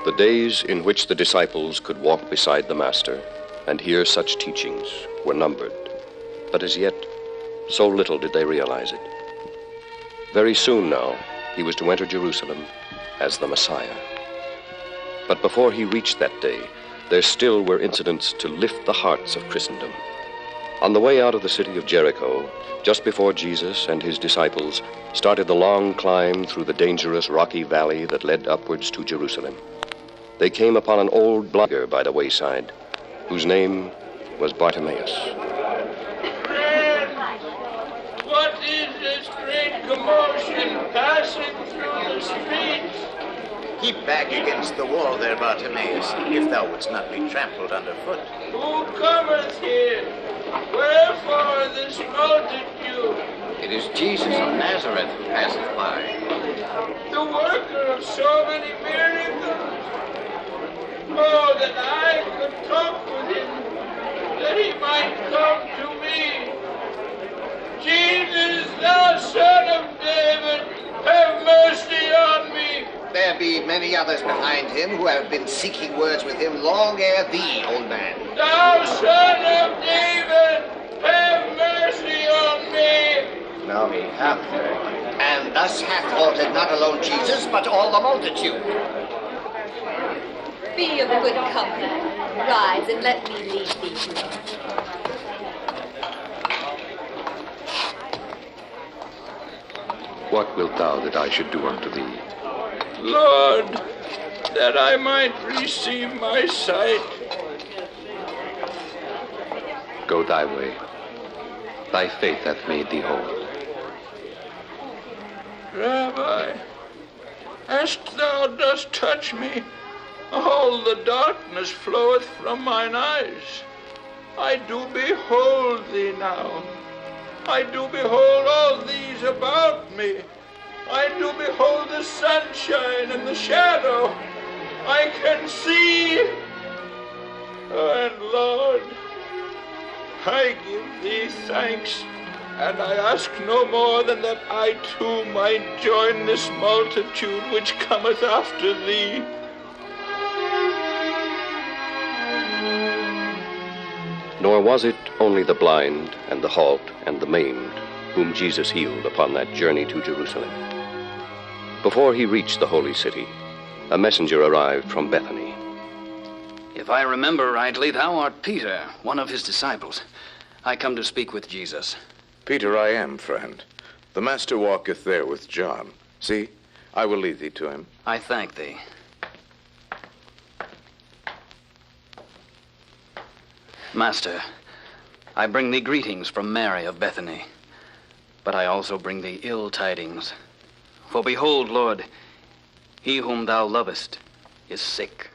The days in which the disciples could walk beside the Master and hear such teachings were numbered, but as yet, so little did they realize it. Very soon now, he was to enter Jerusalem as the Messiah. But before he reached that day, there still were incidents to lift the hearts of Christendom. On the way out of the city of Jericho, just before Jesus and his disciples started the long climb through the dangerous rocky valley that led upwards to Jerusalem, they came upon an old beggar by the wayside, whose name was Bartimaeus. Friend, what is this great commotion passing through the streets? Keep back against the wall there, Bartimaeus, if thou wouldst not be trampled underfoot. Who cometh here? Wherefore this multitude? It is Jesus of Nazareth who passeth by. The worker of so many miracles. Oh, that I could talk with him, that he might come to me. Jesus, thou Son of David, have mercy on me. There be many others behind him who have been seeking words with him long ere thee, old man. Thou Son of David, have mercy on me. Now he hath heard, and thus hath altered not alone Jesus, but all the multitude. Be of good company. Rise and let me lead thee to him. What wilt thou that I should do unto thee? Lord, that I might receive my sight. Go thy way. Thy faith hath made thee whole. Rabbi, as thou dost touch me, all the darkness floweth from mine eyes. I do behold thee now. I do behold all these about me. I do behold the sunshine and the shadow. I can see. And Lord, I give thee thanks, and I ask no more than that I too might join this multitude which cometh after thee. Nor was it only the blind and the halt and the maimed whom Jesus healed upon that journey to Jerusalem. Before he reached the holy city, a messenger arrived from Bethany. If I remember rightly, thou art Peter, one of his disciples. I come to speak with Jesus. Peter I am, friend. The Master walketh there with John. See, I will lead thee to him. I thank thee. Master, I bring thee greetings from Mary of Bethany, but I also bring thee ill tidings. For behold, Lord, he whom thou lovest is sick.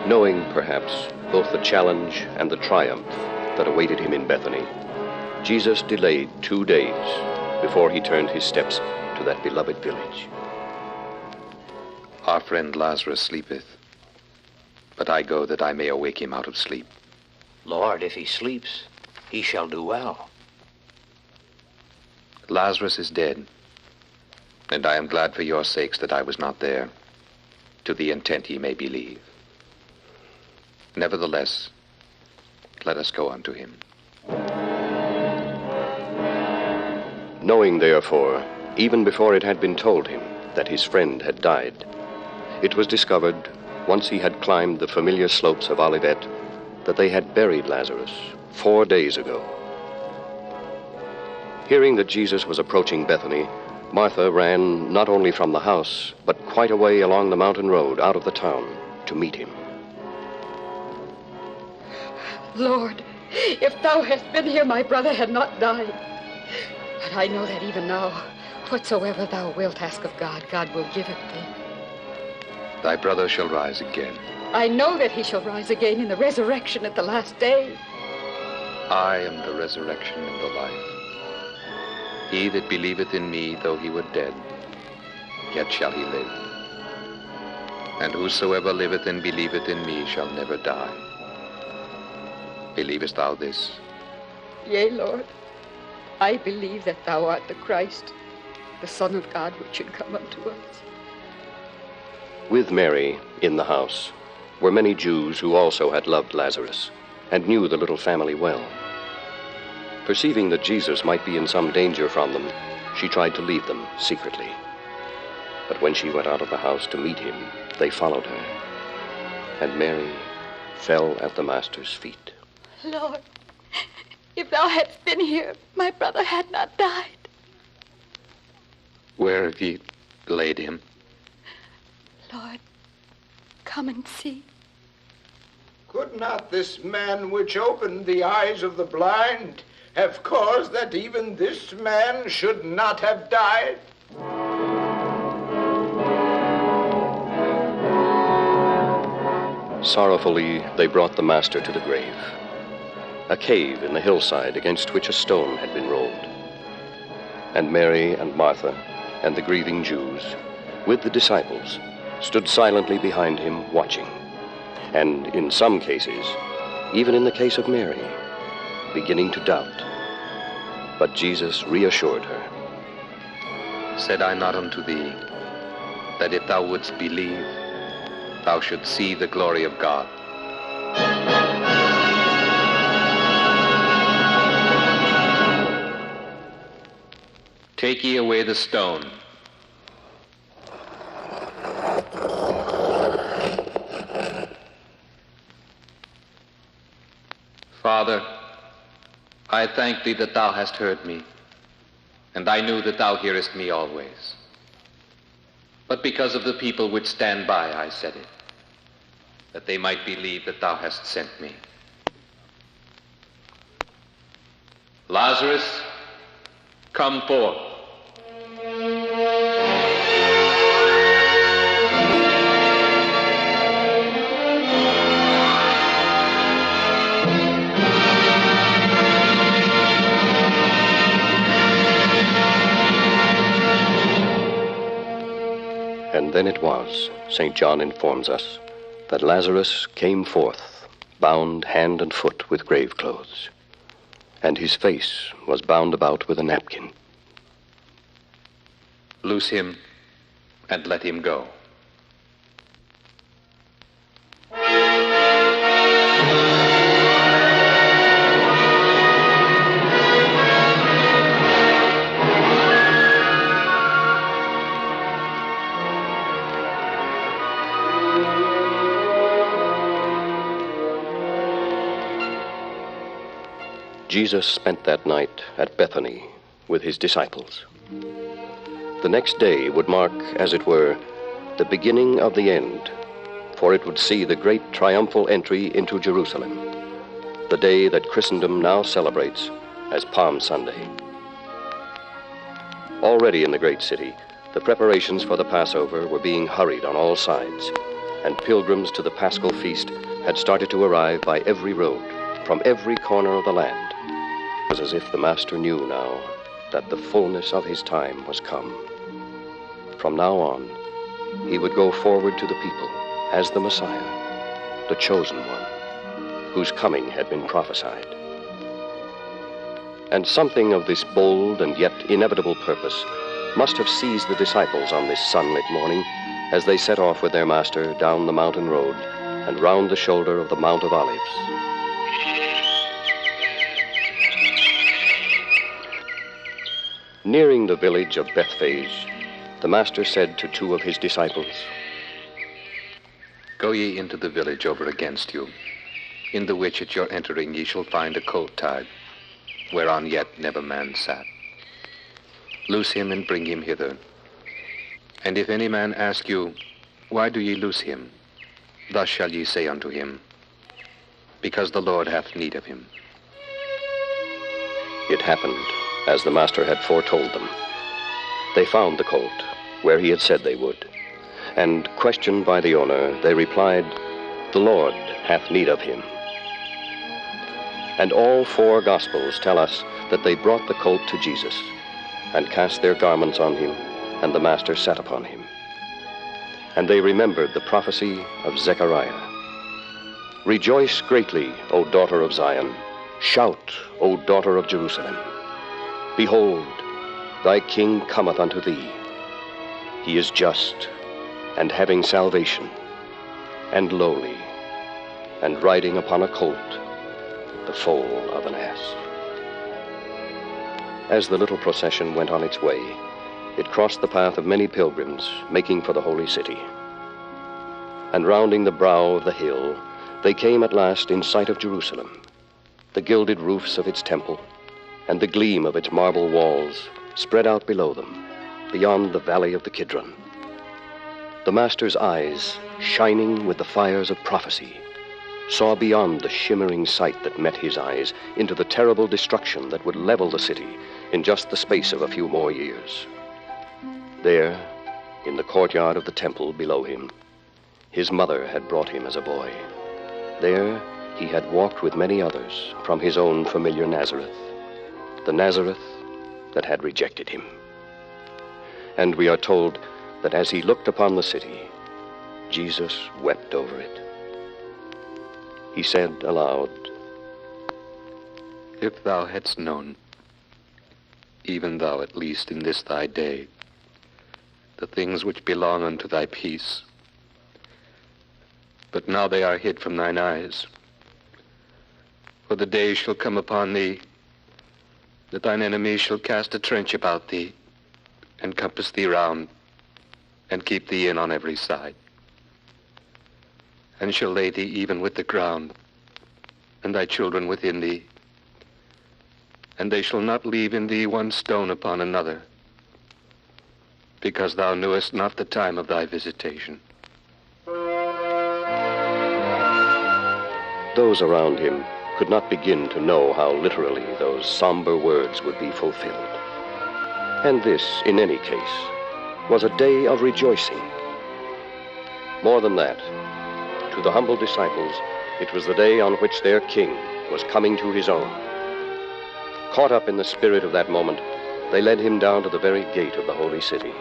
Knowing, perhaps, both the challenge and the triumph that awaited him in Bethany, Jesus delayed 2 days before he turned his steps to that beloved village. Our friend Lazarus sleepeth, but I go that I may awake him out of sleep. Lord, if he sleeps, he shall do well. Lazarus is dead, and I am glad for your sakes that I was not there, to the intent ye may believe. Nevertheless, let us go unto him. Knowing, therefore, even before it had been told him that his friend had died, it was discovered, once he had climbed the familiar slopes of Olivet, that they had buried Lazarus 4 days ago. Hearing that Jesus was approaching Bethany, Martha ran not only from the house, but quite a way along the mountain road out of the town to meet him. Lord, if thou hadst been here, my brother had not died. But I know that even now, whatsoever thou wilt ask of God, God will give it thee. Thy brother shall rise again. I know that he shall rise again in the resurrection at the last day. I am the resurrection and the life. He that believeth in me, though he were dead, yet shall he live. And whosoever liveth and believeth in me shall never die. Believest thou this? Yea, Lord, I believe that thou art the Christ, the Son of God, which should come unto us. With Mary in the house were many Jews who also had loved Lazarus and knew the little family well. Perceiving that Jesus might be in some danger from them, she tried to leave them secretly. But when she went out of the house to meet him, they followed her. And Mary fell at the Master's feet. Lord, if thou hadst been here, my brother had not died. Where have ye laid him? Lord, come and see. Could not this man which opened the eyes of the blind have caused that even this man should not have died? Sorrowfully, they brought the Master to the grave, a cave in the hillside against which a stone had been rolled. And Mary and Martha and the grieving Jews, with the disciples, stood silently behind him, watching. And in some cases, even in the case of Mary, beginning to doubt. But Jesus reassured her. Said I not unto thee, that if thou wouldst believe, thou shouldst see the glory of God? Take ye away the stone. Father, I thank thee that thou hast heard me, and I knew that thou hearest me always. But because of the people which stand by, I said it, that they might believe that thou hast sent me. Lazarus, come forth. And then it was, St. John informs us, that Lazarus came forth, bound hand and foot with grave clothes, and his face was bound about with a napkin. Loose him and let him go. Jesus spent that night at Bethany with his disciples. The next day would mark, as it were, the beginning of the end, for it would see the great triumphal entry into Jerusalem, the day that Christendom now celebrates as Palm Sunday. Already in the great city, the preparations for the Passover were being hurried on all sides, and pilgrims to the Paschal feast had started to arrive by every road, from every corner of the land. It was as if the Master knew now that the fullness of his time was come. From now on, he would go forward to the people as the Messiah, the chosen one, whose coming had been prophesied. And something of this bold and yet inevitable purpose must have seized the disciples on this sunlit morning as they set off with their Master down the mountain road and round the shoulder of the Mount of Olives. Nearing the village of Bethphage, the Master said to two of his disciples, Go ye into the village over against you, in the which at your entering ye shall find a colt tied, whereon yet never man sat. Loose him and bring him hither. And if any man ask you, Why do ye loose him? Thus shall ye say unto him, Because the Lord hath need of him. It happened as the Master had foretold them. They found the colt where he had said they would, and questioned by the owner, they replied, The Lord hath need of him. And all four Gospels tell us that they brought the colt to Jesus and cast their garments on him, and the Master sat upon him. And they remembered the prophecy of Zechariah. Rejoice greatly, O daughter of Zion. Shout, O daughter of Jerusalem. Behold, thy king cometh unto thee. He is just, and having salvation, and lowly, and riding upon a colt, the foal of an ass. As the little procession went on its way, it crossed the path of many pilgrims making for the holy city. And rounding the brow of the hill, they came at last in sight of Jerusalem, the gilded roofs of its temple, and the gleam of its marble walls spread out below them, beyond the valley of the Kidron. The Master's eyes, shining with the fires of prophecy, saw beyond the shimmering sight that met his eyes into the terrible destruction that would level the city in just the space of a few more years. There, in the courtyard of the temple below him, his mother had brought him as a boy. There, he had walked with many others from his own familiar Nazareth, the Nazareth that had rejected him. And we are told that as he looked upon the city, Jesus wept over it. He said aloud, If thou hadst known, even thou at least in this thy day, the things which belong unto thy peace, but now they are hid from thine eyes. For the day shall come upon thee, that thine enemies shall cast a trench about thee, and compass thee round, and keep thee in on every side, and shall lay thee even with the ground, and thy children within thee, and they shall not leave in thee one stone upon another, because thou knewest not the time of thy visitation. Those around him could not begin to know how literally those somber words would be fulfilled. And this, in any case, was a day of rejoicing. More than that, to the humble disciples, it was the day on which their king was coming to his own. Caught up in the spirit of that moment, they led him down to the very gate of the holy city.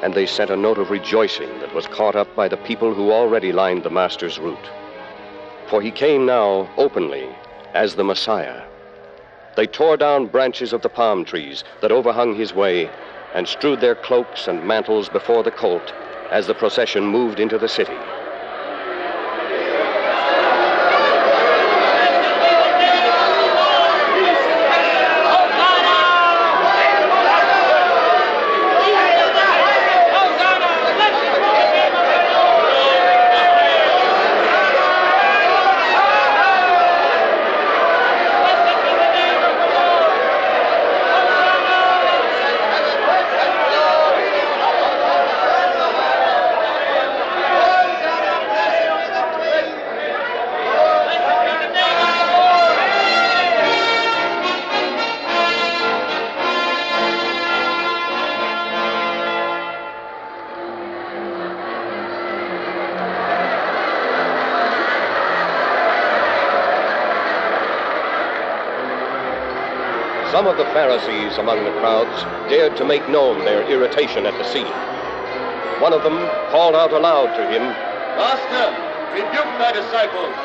And they sent a note of rejoicing that was caught up by the people who already lined the Master's route. For he came now openly as the Messiah. They tore down branches of the palm trees that overhung his way and strewed their cloaks and mantles before the colt as the procession moved into the city. Some of the Pharisees among the crowds dared to make known their irritation at the scene. One of them called out aloud to him, Master, rebuke thy disciples.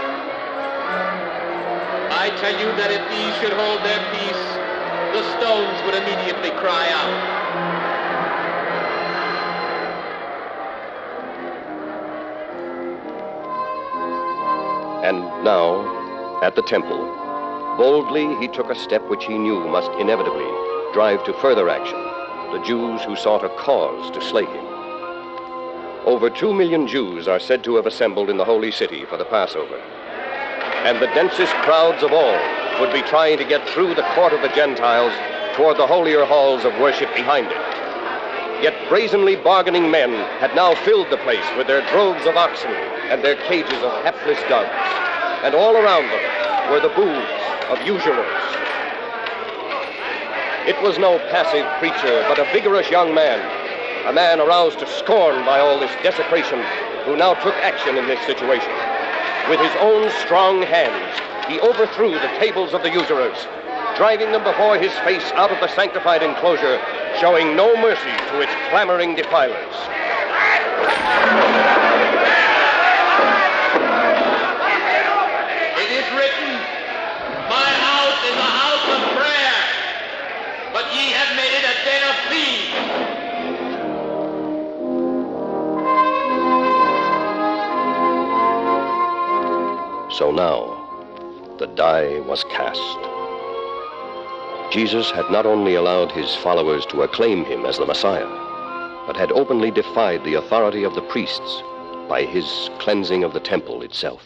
I tell you that if these should hold their peace, the stones would immediately cry out. And now, at the temple, boldly he took a step which he knew must inevitably drive to further action the Jews who sought a cause to slay him. Over 2 million Jews are said to have assembled in the holy city for the Passover. And the densest crowds of all would be trying to get through the court of the Gentiles toward the holier halls of worship behind it. Yet brazenly bargaining men had now filled the place with their droves of oxen and their cages of hapless doves. And all around them were the booths of usurers. It was no passive preacher, but a vigorous young man, a man aroused to scorn by all this desecration, who now took action in this situation. With his own strong hands, he overthrew the tables of the usurers, driving them before his face out of the sanctified enclosure, showing no mercy to its clamoring defilers. It is written, my house is a house of prayer, So now, the die was cast. Jesus had not only allowed his followers to acclaim him as the Messiah, but had openly defied the authority of the priests by his cleansing of the temple itself.